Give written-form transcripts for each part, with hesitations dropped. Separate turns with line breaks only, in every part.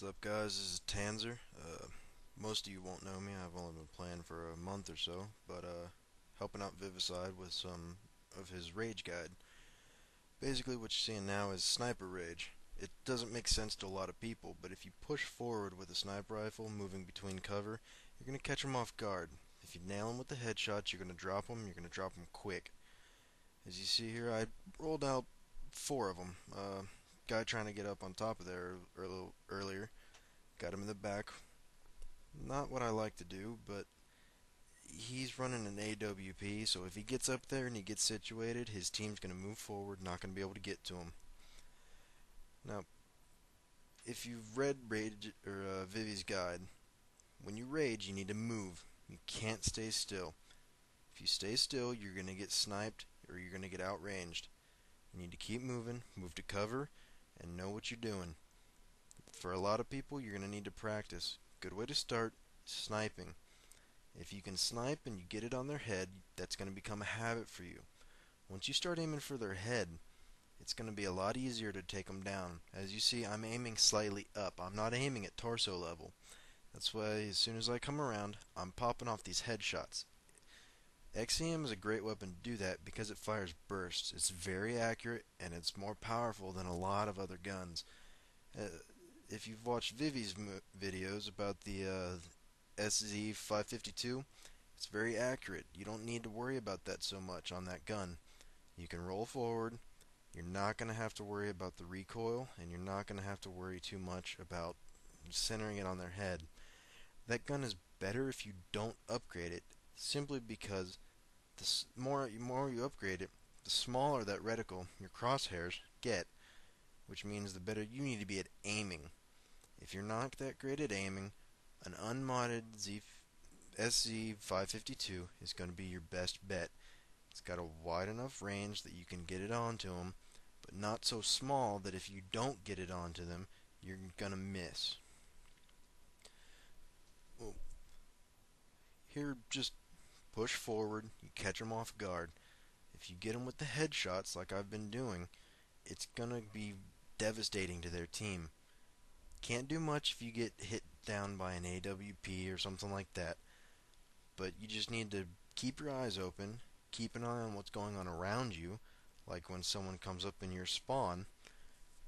What's up, guys? This is Tanzer. Most of you won't know me. I've only been playing for a month or so, but helping out Viviside with some of his rage guide. Basically, what you're seeing now is sniper rage. It doesn't make sense to a lot of people, but if you push forward with a sniper rifle, moving between cover, you're gonna catch them off guard. If you nail them with the headshots, you're gonna drop them. You're gonna drop them quick. As you see here, I rolled out four of them. Guy trying to get up on top of there a little earlier. Got him in the back. Not what I like to do, but he's running an AWP, so if he gets up there and he gets situated, his team's going to move forward, not going to be able to get to him. Now, if you've read Rage or Vivi's guide, when you rage, you need to move. You can't stay still. If you stay still, you're going to get sniped or you're going to get outranged. You need to keep moving, move to cover, and know what you're doing. For a lot of people, you're going to need to practice. Good way to start, sniping. If you can snipe and you get it on their head, that's going to become a habit for you. Once you start aiming for their head, it's going to be a lot easier to take them down. As you see, I'm aiming slightly up. I'm not aiming at torso level. That's why as soon as I come around, I'm popping off these headshots. XCM is a great weapon to do that because it fires bursts. It's very accurate and it's more powerful than a lot of other guns. If you've watched Vivi's videos about the SZ552, it's very accurate. You don't need to worry about that so much on that gun. You can roll forward. You're not going to have to worry about the recoil, and you're not going to have to worry too much about centering it on their head. That gun is better if you don't upgrade it, simply because the more you upgrade it, the smaller that reticle, your crosshairs, get, which means the better you need to be at aiming. If you're not that great at aiming, an unmodded SZ552 is going to be your best bet. It's got a wide enough range that you can get it onto them, but not so small that if you don't get it onto them, you're going to miss. Well, here, just push forward, you catch them off guard. If you get them with the headshots like I've been doing, it's going to be devastating to their team. Can't do much if you get hit down by an AWP or something like that, but you just need to keep your eyes open, keep an eye on what's going on around you, like when someone comes up in your spawn.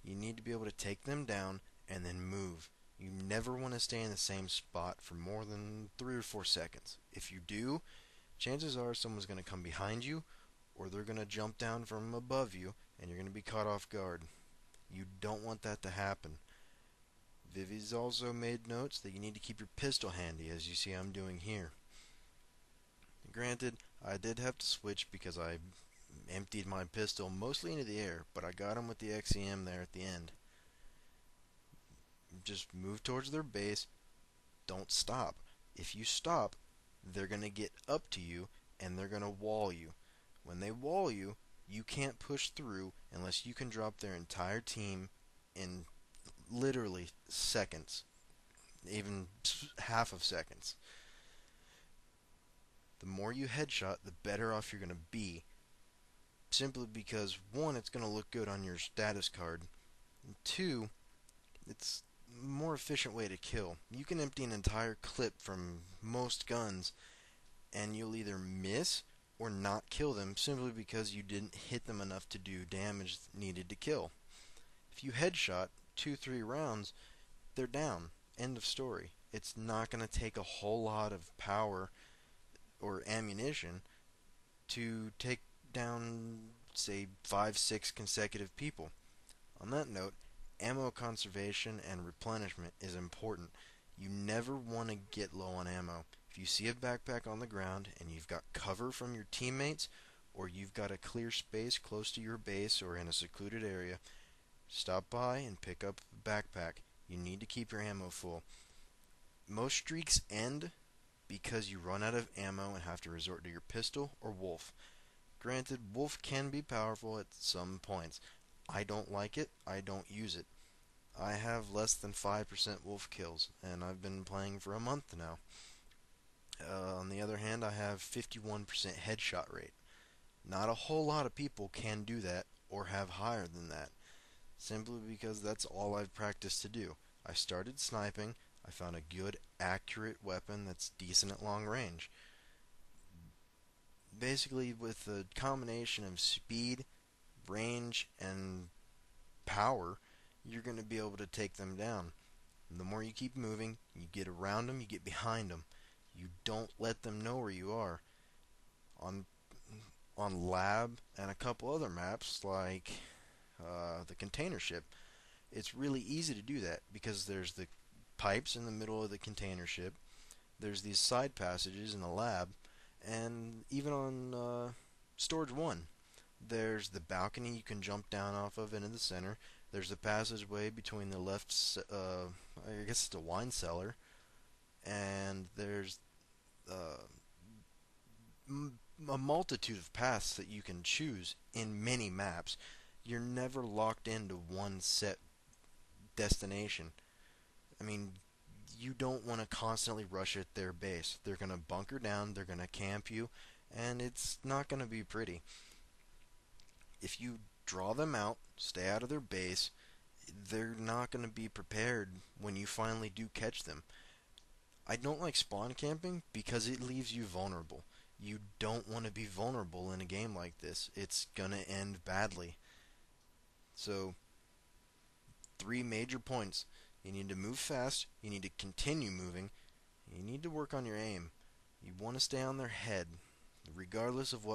You need to be able to take them down and then move. You never want to stay in the same spot for more than 3 or 4 seconds. If you do, chances are someone's going to come behind you, or they're going to jump down from above you, and you're going to be caught off guard. You don't want that to happen. Vivi's also made notes that you need to keep your pistol handy, as you see I'm doing here. Granted, I did have to switch because I emptied my pistol mostly into the air, but I got him with the XEM there at the end. Just move towards their base. Don't stop. If you stop, they're going to get up to you and they're going to wall you. When they wall you, you can't push through unless you can drop their entire team in literally seconds, even half of seconds. The more you headshot, the better off you're going to be. Simply because, one, it's going to look good on your status card, and two, it's a more efficient way to kill. You can empty an entire clip from most guns, and you'll either miss or not kill them simply because you didn't hit them enough to do damage needed to kill. If you headshot 2-3 rounds, they're down. End of story. It's not going to take a whole lot of power or ammunition to take down, say, 5-6 consecutive people. On that note, ammo conservation and replenishment is important. You never want to get low on ammo. If you see a backpack on the ground and you've got cover from your teammates, or you've got a clear space close to your base or in a secluded area, stop by and pick up a backpack. You need to keep your ammo full. Most streaks end because you run out of ammo and have to resort to your pistol or Wolf. Granted, Wolf can be powerful at some points. I don't like it. I don't use it. I have less than 5% Wolf kills, and I've been playing for a month now. On the other hand, I have 51% headshot rate. Not a whole lot of people can do that or have higher than that, simply because that's all I've practiced to do. I started sniping. I found a good, accurate weapon that's decent at long range. Basically, with a combination of speed, range, and power, you're going to be able to take them down. And the more you keep moving, you get around them, you get behind them. You don't let them know where you are. On Lab and a couple other maps like the container ship, it's really easy to do that because there's the pipes in the middle of the container ship. There's these side passages in the lab, and even on Storage 1, there's the balcony you can jump down off of into the center. There's the passageway between the left, I guess it's a wine cellar, and there's uh, a multitude of paths that you can choose in many maps. You're never locked into one set destination. I mean, you don't want to constantly rush at their base. They're going to bunker down, they're going to camp you, and it's not going to be pretty. If you draw them out, stay out of their base, they're not going to be prepared when you finally do catch them. I don't like spawn camping because it leaves you vulnerable. You don't want to be vulnerable in a game like this. It's going to end badly. So, three major points. You need to move fast, you need to continue moving, you need to work on your aim. You want to stay on their head, regardless of what